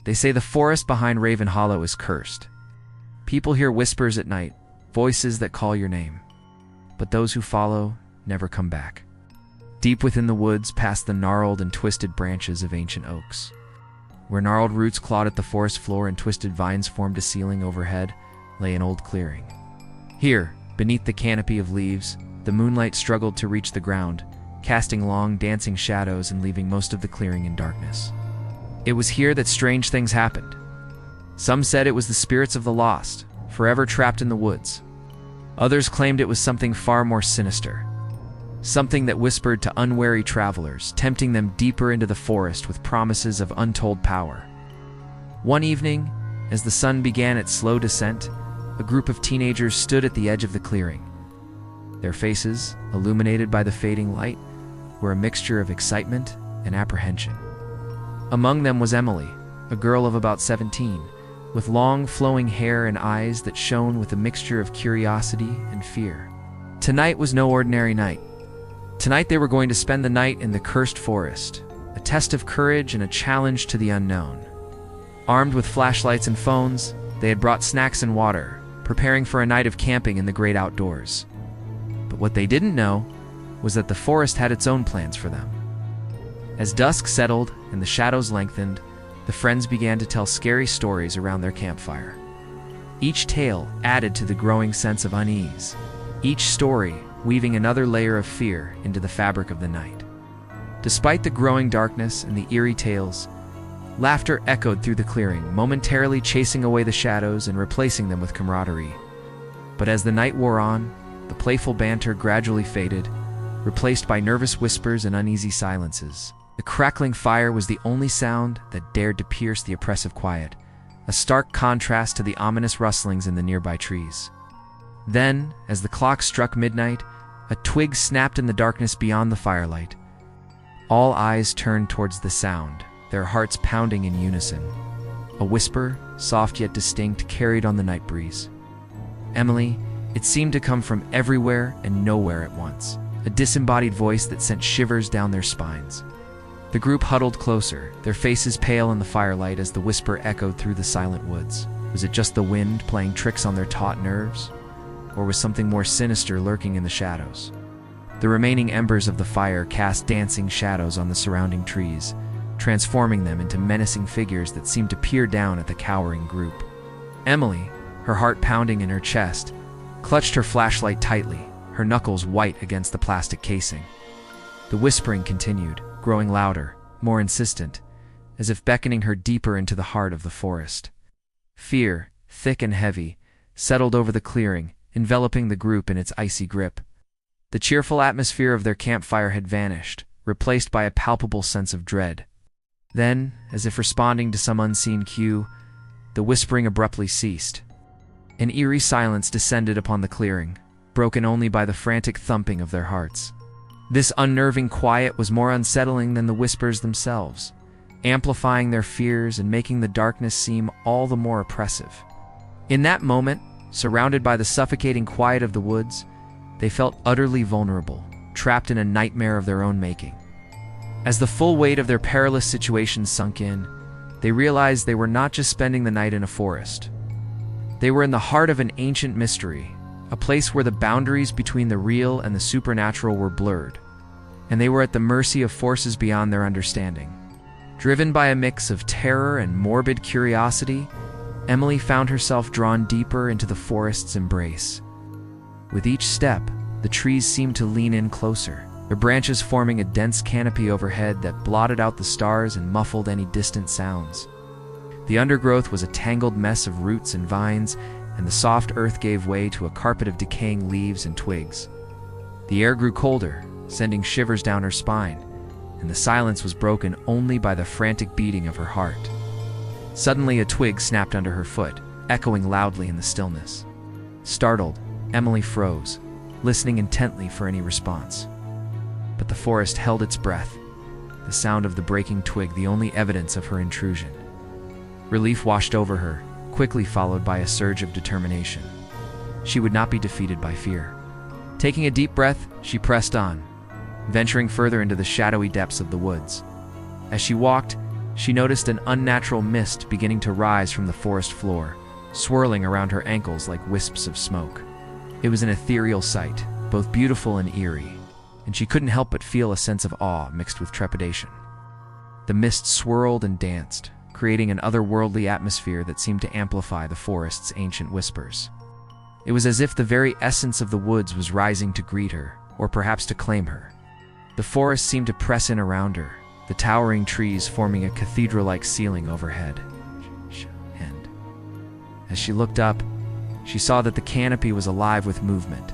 They say the forest behind Raven Hollow is cursed. People hear whispers at night, voices that call your name. But those who follow never come back. Deep within the woods, past the gnarled and twisted branches of ancient oaks, where gnarled roots clawed at the forest floor and twisted vines formed a ceiling overhead, lay an old clearing. Here, beneath the canopy of leaves, the moonlight struggled to reach the ground, casting long, dancing shadows and leaving most of the clearing in darkness. It was here that strange things happened. Some said it was the spirits of the lost, forever trapped in the woods. Others claimed it was something far more sinister, something that whispered to unwary travelers, tempting them deeper into the forest with promises of untold power. One evening, as the sun began its slow descent, a group of teenagers stood at the edge of the clearing. Their faces, illuminated by the fading light, were a mixture of excitement and apprehension. Among them was Emily, a girl of about 17, with long, flowing hair and eyes that shone with a mixture of curiosity and fear. Tonight was no ordinary night. Tonight they were going to spend the night in the cursed forest, a test of courage and a challenge to the unknown. Armed with flashlights and phones, they had brought snacks and water, preparing for a night of camping in the great outdoors. But what they didn't know was that the forest had its own plans for them. As dusk settled and the shadows lengthened, the friends began to tell scary stories around their campfire. Each tale added to the growing sense of unease, each story weaving another layer of fear into the fabric of the night. Despite the growing darkness and the eerie tales, laughter echoed through the clearing, momentarily chasing away the shadows and replacing them with camaraderie. But as the night wore on, the playful banter gradually faded, replaced by nervous whispers and uneasy silences. The crackling fire was the only sound that dared to pierce the oppressive quiet, a stark contrast to the ominous rustlings in the nearby trees. Then, as the clock struck midnight, a twig snapped in the darkness beyond the firelight. All eyes turned towards the sound, their hearts pounding in unison. A whisper, soft yet distinct, carried on the night breeze. Emily, it seemed to come from everywhere and nowhere at once, a disembodied voice that sent shivers down their spines. The group huddled closer, their faces pale in the firelight as the whisper echoed through the silent woods. Was it just the wind playing tricks on their taut nerves? Or was something more sinister lurking in the shadows? The remaining embers of the fire cast dancing shadows on the surrounding trees, transforming them into menacing figures that seemed to peer down at the cowering group. Emily, her heart pounding in her chest, clutched her flashlight tightly, her knuckles white against the plastic casing. The whispering continued, growing louder, more insistent, as if beckoning her deeper into the heart of the forest. Fear, thick and heavy, settled over the clearing, enveloping the group in its icy grip. The cheerful atmosphere of their campfire had vanished, replaced by a palpable sense of dread. Then, as if responding to some unseen cue, the whispering abruptly ceased. An eerie silence descended upon the clearing, broken only by the frantic thumping of their hearts. This unnerving quiet was more unsettling than the whispers themselves, amplifying their fears and making the darkness seem all the more oppressive. In that moment, surrounded by the suffocating quiet of the woods, they felt utterly vulnerable, trapped in a nightmare of their own making. As the full weight of their perilous situation sunk in, they realized they were not just spending the night in a forest. They were in the heart of an ancient mystery, a place where the boundaries between the real and the supernatural were blurred, and they were at the mercy of forces beyond their understanding. Driven by a mix of terror and morbid curiosity, Emily found herself drawn deeper into the forest's embrace. With each step, the trees seemed to lean in closer, their branches forming a dense canopy overhead that blotted out the stars and muffled any distant sounds. The undergrowth was a tangled mess of roots and vines, and the soft earth gave way to a carpet of decaying leaves and twigs. The air grew colder, sending shivers down her spine, and the silence was broken only by the frantic beating of her heart. Suddenly, a twig snapped under her foot, echoing loudly in the stillness. Startled, Emily froze, listening intently for any response. But the forest held its breath, the sound of the breaking twig the only evidence of her intrusion. Relief washed over her, quickly followed by a surge of determination. She would not be defeated by fear. Taking a deep breath, she pressed on, venturing further into the shadowy depths of the woods. As she walked, she noticed an unnatural mist beginning to rise from the forest floor, swirling around her ankles like wisps of smoke. It was an ethereal sight, both beautiful and eerie, and she couldn't help but feel a sense of awe mixed with trepidation. The mist swirled and danced, creating an otherworldly atmosphere that seemed to amplify the forest's ancient whispers. It was as if the very essence of the woods was rising to greet her, or perhaps to claim her. The forest seemed to press in around her, the towering trees forming a cathedral-like ceiling overhead. And as she looked up, she saw that the canopy was alive with movement,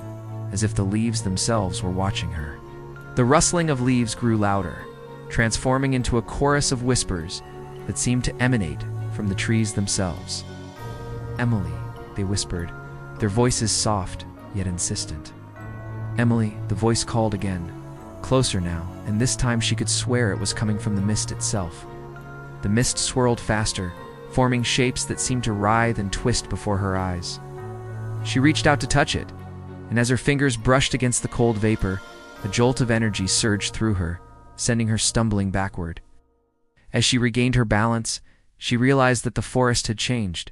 as if the leaves themselves were watching her. The rustling of leaves grew louder, transforming into a chorus of whispers that seemed to emanate from the trees themselves. "Emily," they whispered, their voices soft yet insistent. "Emily," the voice called again, closer now, and this time she could swear it was coming from the mist itself. The mist swirled faster, forming shapes that seemed to writhe and twist before her eyes. She reached out to touch it, and as her fingers brushed against the cold vapor, a jolt of energy surged through her, sending her stumbling backward. As she regained her balance, she realized that the forest had changed.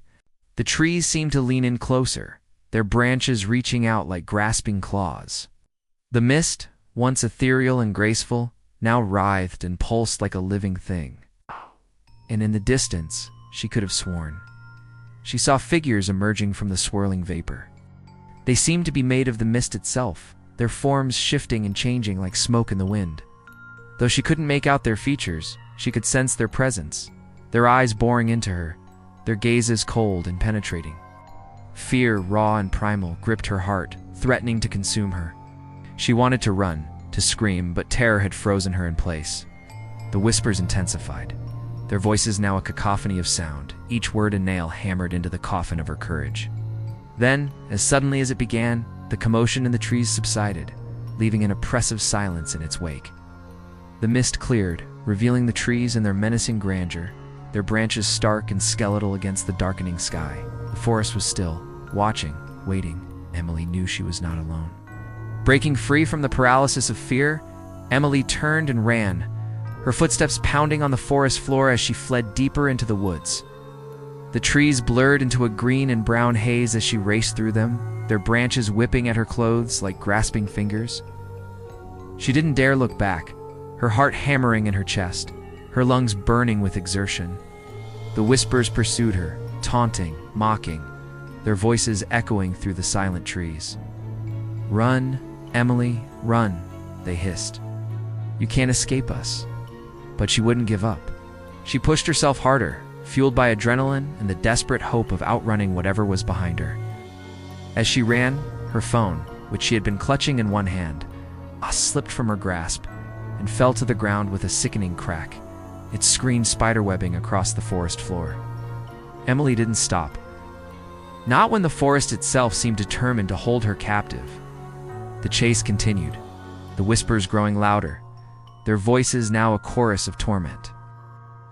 The trees seemed to lean in closer, their branches reaching out like grasping claws. The mist, once ethereal and graceful, now writhed and pulsed like a living thing. And in the distance, she could have sworn she saw figures emerging from the swirling vapor. They seemed to be made of the mist itself, their forms shifting and changing like smoke in the wind. Though she couldn't make out their features, she could sense their presence, their eyes boring into her, their gazes cold and penetrating. Fear, raw and primal, gripped her heart, threatening to consume her. She wanted to run, to scream, but terror had frozen her in place. The whispers intensified, their voices now a cacophony of sound, each word a nail hammered into the coffin of her courage. Then, as suddenly as it began, the commotion in the trees subsided, leaving an oppressive silence in its wake. The mist cleared, revealing the trees in their menacing grandeur, their branches stark and skeletal against the darkening sky. The forest was still, watching, waiting. Emily knew she was not alone. Breaking free from the paralysis of fear, Emily turned and ran, her footsteps pounding on the forest floor as she fled deeper into the woods. The trees blurred into a green and brown haze as she raced through them, their branches whipping at her clothes like grasping fingers. She didn't dare look back, her heart hammering in her chest, her lungs burning with exertion. The whispers pursued her, taunting, mocking, their voices echoing through the silent trees. "Run, Emily, run," they hissed. "You can't escape us." But she wouldn't give up. She pushed herself harder, fueled by adrenaline and the desperate hope of outrunning whatever was behind her. As she ran, her phone, which she had been clutching in one hand, slipped from her grasp and fell to the ground with a sickening crack, its screen spiderwebbing across the forest floor. Emily didn't stop. Not when the forest itself seemed determined to hold her captive. The chase continued, the whispers growing louder, their voices now a chorus of torment.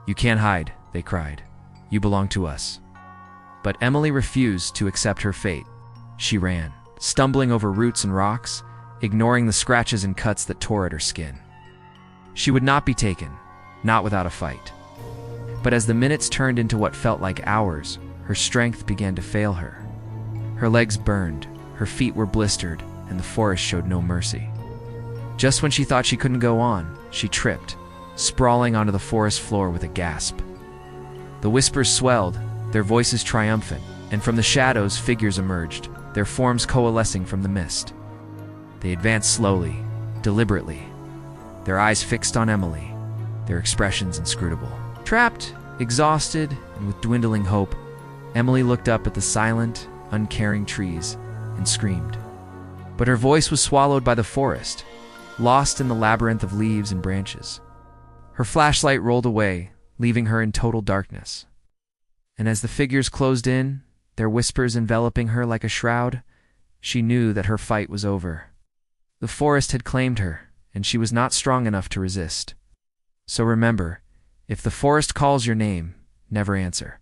"You can't hide," they cried. "You belong to us." But Emily refused to accept her fate. She ran, stumbling over roots and rocks, ignoring the scratches and cuts that tore at her skin. She would not be taken, not without a fight. But as the minutes turned into what felt like hours, her strength began to fail her. Her legs burned, her feet were blistered, and the forest showed no mercy. Just when she thought she couldn't go on, she tripped, sprawling onto the forest floor with a gasp. The whispers swelled, their voices triumphant, and from the shadows figures emerged, their forms coalescing from the mist. They advanced slowly, deliberately, their eyes fixed on Emily, their expressions inscrutable. Trapped, exhausted, and with dwindling hope, Emily looked up at the silent, uncaring trees and screamed. But her voice was swallowed by the forest, lost in the labyrinth of leaves and branches. Her flashlight rolled away, leaving her in total darkness. And as the figures closed in, their whispers enveloping her like a shroud, she knew that her fight was over. The forest had claimed her, and she was not strong enough to resist. So remember, if the forest calls your name, never answer.